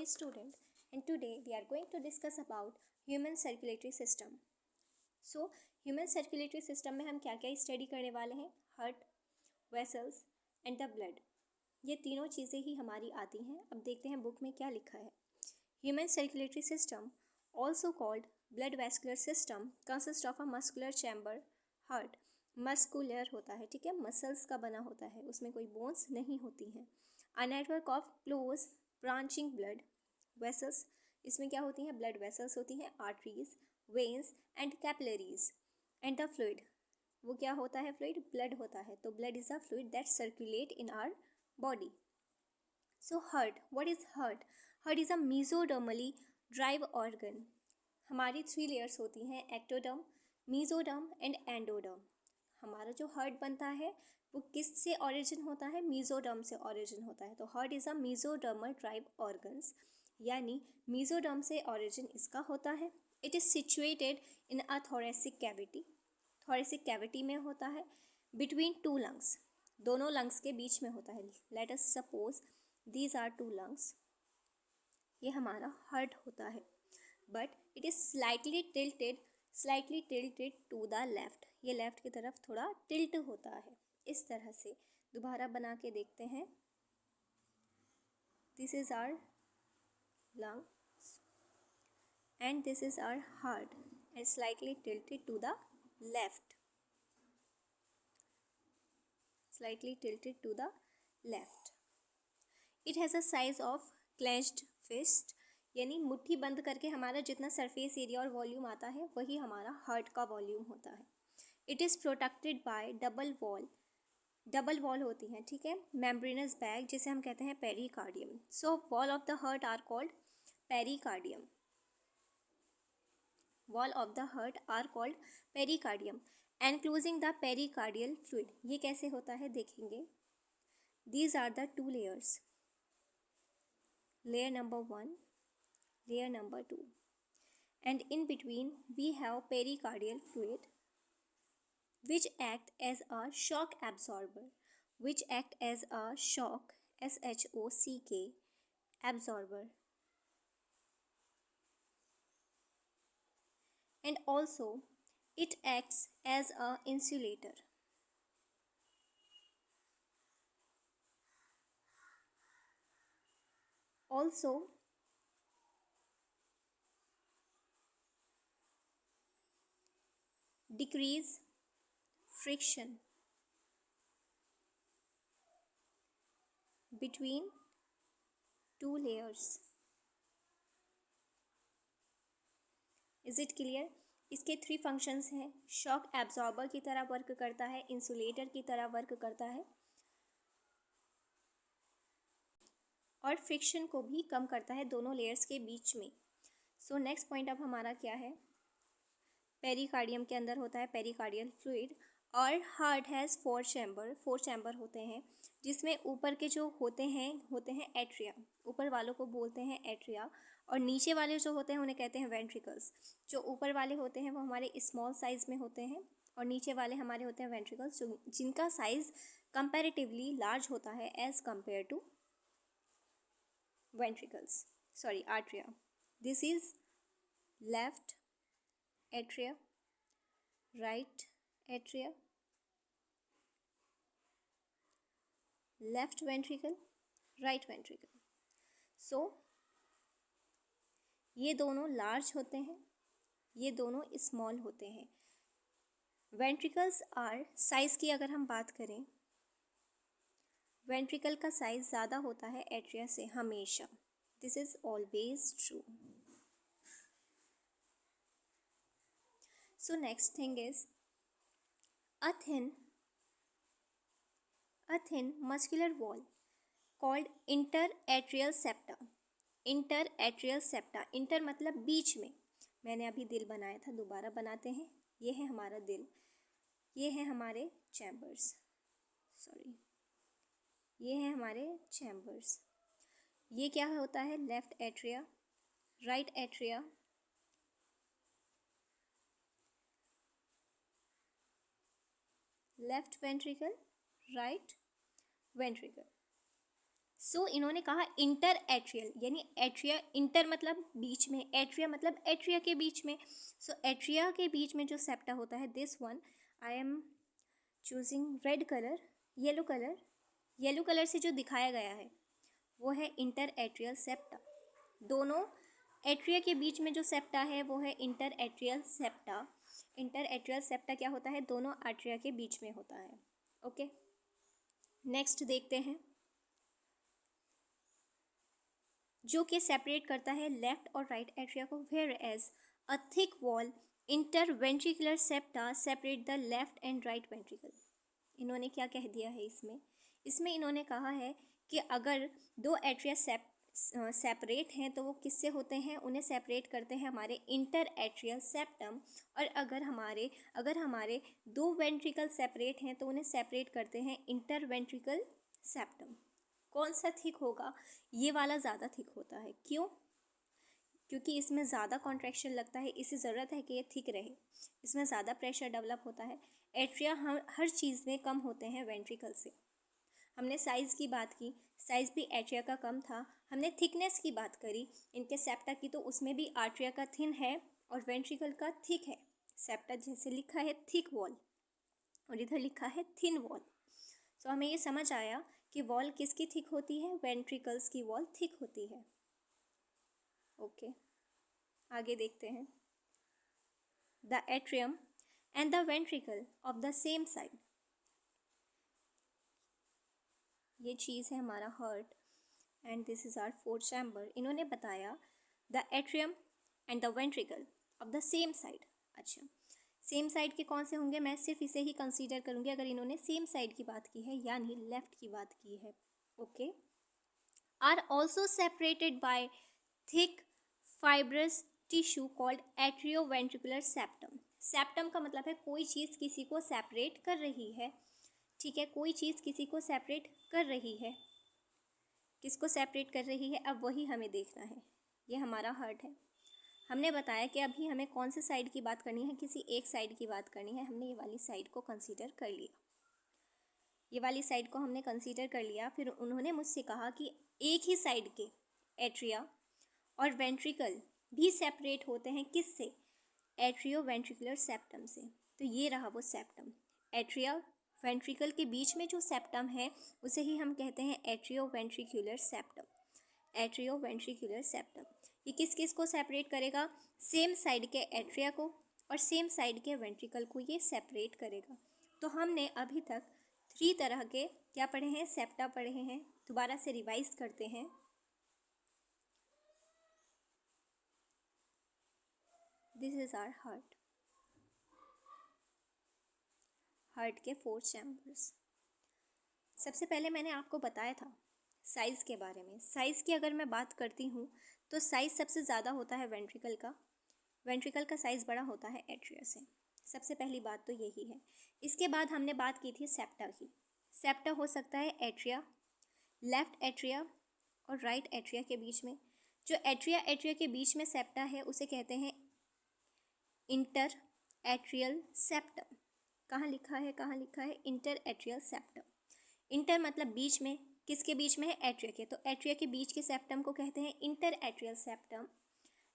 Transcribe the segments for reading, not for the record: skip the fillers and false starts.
dear student, and today we are going to discuss about human circulatory system. So, human circulatory system में हम क्या क्या study करने वाले हैं? Heart, vessels and the blood. ये तीनों चीज़ें ही हमारी आती हैं. अब देखते हैं बुक में क्या लिखा है. Human circulatory system, also called blood vascular system, consist of a muscular chamber. Heart muscular होता है, ठीक है, मसल्स का बना होता है, उसमें कोई बोन्स नहीं होती हैं. A network of close branching blood vessels, इसमें क्या होती हैं? ब्लड वेसल्स होती हैं, arteries, veins and capillaries. And the fluid, वो क्या होता है? फ्लूइड, ब्लड होता है. तो blood is a fluid that circulate in our body. So heart, what is heart? Heart is a mesodermally derived organ. हमारी 3 लेयर्स होती हैं, एक्टोडर्म, मेसोडर्म एंड एंडोडर्म. हमारा जो हार्ट बनता है वो किस से ऑरिजिन होता है? मेसोडर्म से ऑरिजिन होता है. तो heart is a mesodermal drive organs, यानी मेसोडर्म से ऑरिजिन इसका होता है. It is situated in a thoracic cavity. Thoracic cavity में होता है, बिटवीन 2 लंग्स, दोनों लंग्स के बीच में होता है. Let us suppose these are 2 lungs. ये हमारा हार्ट होता है, but it is slightly tilted to the left. ये लेफ्ट की तरफ थोड़ा टिल्ट होता है. इस तरह से दोबारा बना के देखते हैं. This is our lungs and this is our heart and slightly tilted to the left. Slightly tilted to the left. It has a size of clenched fist, यानी मुट्ठी बंद करके हमारा जितना सरफेस एरिया और वॉल्यूम आता है वही हमारा हार्ट का वॉल्यूम होता है. It is protected by double wall होती हैं, ठीक है, मेम्ब्रेनस बैग जिसे हम कहते हैं pericardium. So wall of the heart are called pericardium. Wall of the heart are called pericardium. Enclosing the pericardial fluid, ये कैसे होता है देखेंगे. These are the 2 layers. Layer number 1, layer number 2, and in between we have pericardial fluid which act as a shock absorber, SHOCK absorber, and also it acts as a insulator. Also decrease friction between 2 layers. Is it clear? इसके 3 functions हैं. Shock absorber की तरह work करता है, insulator की तरह work करता है, और फ्रिक्शन को भी कम करता है दोनों लेयर्स के बीच में. सो नेक्स्ट पॉइंट अब हमारा क्या है. पेरिकार्डियम के अंदर होता है पेरिकार्डियल फ्लूइड, और हार्ट हैज़ 4 चैम्बर होते हैं, जिसमें ऊपर के जो होते हैं एट्रिया. ऊपर वालों को बोलते हैं एट्रिया, और नीचे वाले जो होते हैं उन्हें कहते हैं वेंट्रिकल्स. जो ऊपर वाले होते हैं वो हमारे स्मॉल साइज़ में होते हैं, और नीचे वाले हमारे होते हैं वेंट्रिकल्स, जिनका साइज़ कंपैरेटिवली लार्ज होता है as compare to atria. This is left atria, right atria, left ventricle, right ventricle. So ये दोनों लार्ज होते हैं, ये दोनों स्मॉल होते हैं. वेंट्रिकल्स आर, साइज़ की अगर हम बात करें, वेंट्रिकल का साइज़ ज़्यादा होता है एट्रिया से हमेशा. This is always true. So next thing is a thin muscular wall called interatrial septa. Inter मतलब बीच में. मैंने अभी दिल बनाया था, दोबारा बनाते हैं. ये है हमारा दिल, ये है हमारे चैम्बर्स. ये है हमारे चैम्बर्स. ये क्या होता है? Left atria, right atria, left ventricle, right ventricle. So इन्होंने कहा इंटर एट्रियल, यानी एट्रिया, इंटर मतलब बीच में, एट्रिया मतलब एट्रिया के बीच में। सो एट्रिया के बीच में जो सेप्टा होता है, this one I am choosing red colour, yellow colour से जो दिखाया गया है वो है इंटर एट्रियल सेप्टा। दोनों एट्रिया के बीच में जो सेप्टा है वो है inter atrial septa. Inter atrial septa क्या होता है, दोनों आर्टरिया के बीच में होता है। ओके, नेक्स्ट देखते हैं, जो कि सेपरेट करता है लेफ्ट और राइट एट्रिया को, whereas a thick wall interventricular septa separate the left and right ventricle. इन्होंने क्या कह दिया है इसमें इन्होंने कहा है कि अगर दो एट्रिया सेपरेट हैं तो वो किससे होते हैं, उन्हें सेपरेट करते हैं हमारे इंटर एट्रियल सेप्टम। और अगर हमारे दो वेंट्रिकल सेपरेट हैं तो उन्हें सेपरेट करते हैं इंटर वेंट्रिकल सेप्टम। कौन सा थिक होगा, ये वाला ज़्यादा थिक होता है। क्यों? क्योंकि इसमें ज़्यादा कॉन्ट्रैक्शन लगता है, इसे ज़रूरत है कि ये थिक रहे, इसमें ज़्यादा प्रेशर डेवलप होता है। एट्रिया हर चीज़ में कम होते हैं वेंट्रिकल से। हमने साइज़ की बात की, साइज़ भी एट्रिया का कम था। हमने थिकनेस की बात करी इनके सेप्टा की, तो उसमें भी आर्टरिया का थिन है और वेंट्रिकल का थिक है। सेप्टा जैसे लिखा है थिक वॉल और इधर लिखा है थिन वॉल। सो हमें ये समझ आया कि वॉल किसकी थिक होती है, वेंट्रिकल्स की वॉल थिक होती है। ओके, आगे देखते हैं, the atrium and the ventricle of the same side. ये चीज़ है हमारा heart and this is our fourth chamber. इन्होंने बताया the atrium and the ventricle of the same side. अच्छा, सेम साइड के कौन से होंगे, मैं सिर्फ इसे ही कंसीडर करूँगी अगर इन्होंने सेम साइड की बात की है, यानी लेफ्ट की बात की है। Okay, are also separated by thick fibrous tissue called atrioventricular septum. Septum का मतलब है कोई चीज़ किसी को सेपरेट कर रही है। ठीक है, कोई चीज़ किसी को सेपरेट कर रही है, किसको सेपरेट कर रही है, अब वही हमें देखना है। ये हमारा हार्ट है। हमने बताया कि अभी हमें कौन से साइड की बात करनी है, किसी एक साइड की बात करनी है। हमने ये वाली साइड को कंसीडर कर लिया, ये वाली साइड को हमने कंसीडर कर लिया। फिर उन्होंने मुझसे कहा कि एक ही साइड के एट्रिया और वेंट्रिकल भी सेपरेट होते हैं, किससे, एट्रियो वेंट्रिकुलर सेप्टम से। तो ये रहा वो सेप्टम, एट्रिया वेंट्रिकल के बीच में जो सेप्टम है उसे ही हम कहते हैं atrio ventricular septum. Atrio ventricular septum ये किस किस को सेपरेट करेगा, सेम साइड के एट्रिया को और सेम साइड के वेंट्रिकल को ये सेपरेट करेगा। तो हमने अभी तक 3 तरह के क्या पढ़े हैं, सेप्टा पढ़े हैं। दोबारा से रिवाइज करते हैं। This is our heart, heart के 4 चैम्बर्स। सबसे पहले मैंने आपको बताया था साइज़ के बारे में। साइज़ की अगर मैं बात करती हूँ तो साइज़ सबसे ज़्यादा होता है वेंट्रिकल का, वेंट्रिकल का साइज़ बड़ा होता है एट्रिया से। सबसे पहली बात तो यही है। इसके बाद हमने बात की थी सेप्टा की। सेप्टा हो सकता है एट्रिया, लेफ्ट एट्रिया और राइट एट्रिया के बीच में। जो एट्रिया के बीच में सेप्टा है उसे कहते हैं इंटर एट्रियल सेप्टम। कहाँ लिखा है इंटर एट्रियल सेप्टम। इंटर मतलब बीच में, किसके बीच में है, एट्रिया के, तो एट्रिया के बीच के सेप्टम को कहते हैं interatrial septum.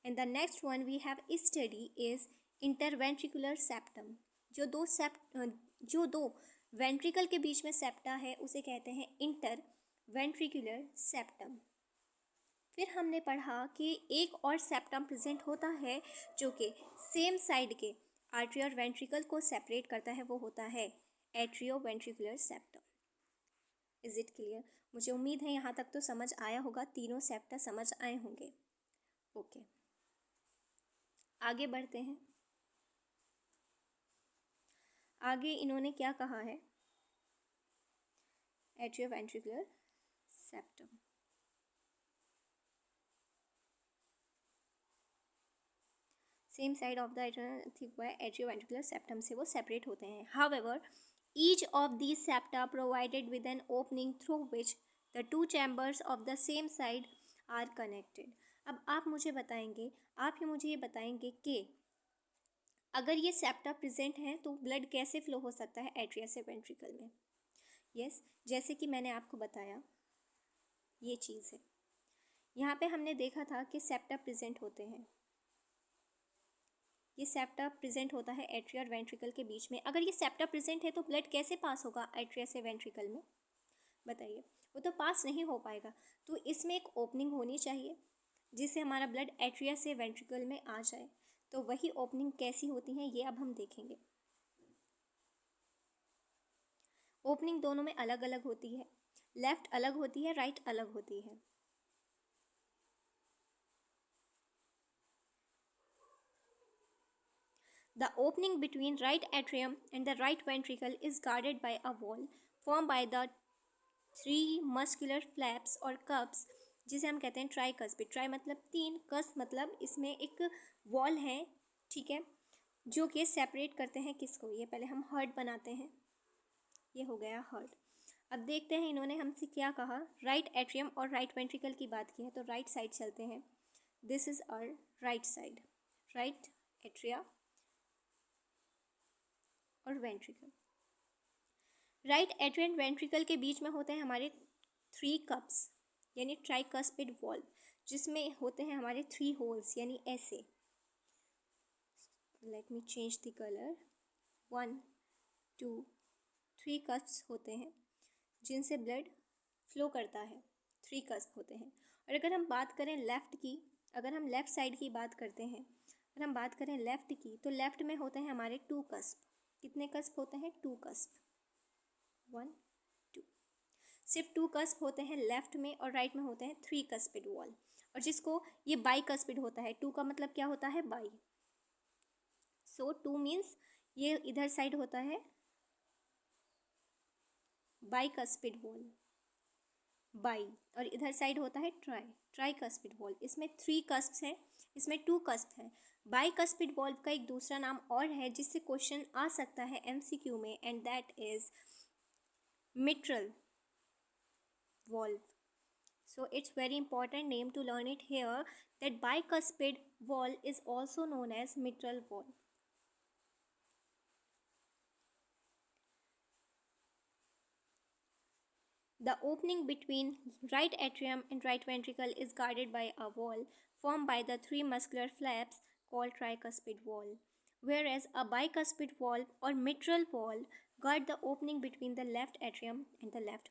And the next one we have study is interventricular septum. जो दो वेंट्रिकल के बीच में सेप्टा है उसे कहते हैं इंटर वेंट्रिकुलर सेप्टम। फिर हमने पढ़ा कि एक और सेप्टम प्रेजेंट होता है जो कि सेम साइड के आर्टरी और वेंट्रिकल को सेपरेट करता है, वो होता है atrio ventricular septum. Is it clear? मुझे उम्मीद है यहाँ तक तो समझ आया होगा, तीनों सेप्टा समझ आए होंगे। ओके, आगे बढ़ते हैं। आगे इन्होंने क्या कहा है, atrio ventricular septum. Same side of the atrio ventricular septum से वो सेपरेट होते हैं। However each of these septa provided with an opening through which the two chambers of the same side are connected। अब आप मुझे ये बताएंगे कि अगर ये सेप्टा प्रेजेंट हैं तो ब्लड कैसे फ्लो हो सकता है एट्रिया से वेंट्रिकल में। यस, जैसे कि मैंने आपको बताया ये चीज़ है। यहाँ पे हमने देखा था कि सेप्टा प्रेजेंट होते हैं, ये सेप्टा प्रेजेंट होता है एट्रिया और वेंट्रिकल के बीच में। अगर ये सेप्टा प्रेजेंट है तो ब्लड कैसे पास होगा एट्रिया से वेंट्रिकल में, बताइए? वो तो पास नहीं हो पाएगा। तो इसमें एक ओपनिंग होनी चाहिए जिससे हमारा ब्लड एट्रिया से वेंट्रिकल में आ जाए। तो वही ओपनिंग कैसी होती है ये अब हम देखेंगे। ओपनिंग दोनों में अलग अलग होती है, लेफ्ट अलग होती है, राइट अलग होती है। The opening between right atrium and the right ventricle is guarded by a wall formed by the three muscular flaps और cups, जिसे हम कहते हैं ट्राइकस्पिड। ट्राई मतलब तीन, कस मतलब इसमें एक वॉल है, ठीक है, जो कि सेपरेट करते हैं किसको। ये पहले हम हर्ट बनाते हैं, ये हो गया हर्ट। अब देखते हैं इन्होंने हमसे क्या कहा, राइट एट्रियम और राइट वेंट्रिकल की बात की है, तो राइट साइड चलते हैं। This is our right side, right atria और वेंट्रिकल। राइट एट्रियम वेंट्रिकल के बीच में होते हैं हमारे थ्री कप्स यानी ट्राइकस्पिड वॉल्व, जिसमें होते हैं हमारे थ्री होल्स यानी ऐसे। Let me change the colour. 1 2 3 cups होते हैं जिनसे ब्लड फ्लो करता है, 3 कस्प होते हैं। और अगर हम बात करें लेफ़्ट की, अगर हम लेफ़्ट साइड की बात करते हैं, अगर हम बात करें लेफ़्ट की, तो लेफ़्ट में होते हैं हमारे 2 कस्प। कितने कस्प होते हैं? 2 कस्प, 1 2। सिर्फ 2 कस्प होते हैं लेफ़्ट में, और राइट में होते हैं 3 कस्पिड वॉल। और जिसको ये बाई कस्पिड होता है, 2 का मतलब क्या होता है? बाई। सो 2 मीन्स ये इधर साइड होता है बाई कस्पिड वॉल, बाई, और इधर साइड होता है ट्राई कस्पिड वॉल्व। इसमें 3 कस्प हैं, इसमें 2 कस्प हैं। बाई कस्पिड वॉल्व का एक दूसरा नाम और है जिससे क्वेश्चन आ सकता है एमसीक्यू में, and that is mitral valve. So it's very important name to learn it here, that bicuspid valve is also known as mitral valve. The opening between right atrium and right ventricle is guarded by a wall formed by the 3 muscular flaps called tricuspid valve, whereas a bicuspid valve or mitral valve guard the opening between the left atrium and the left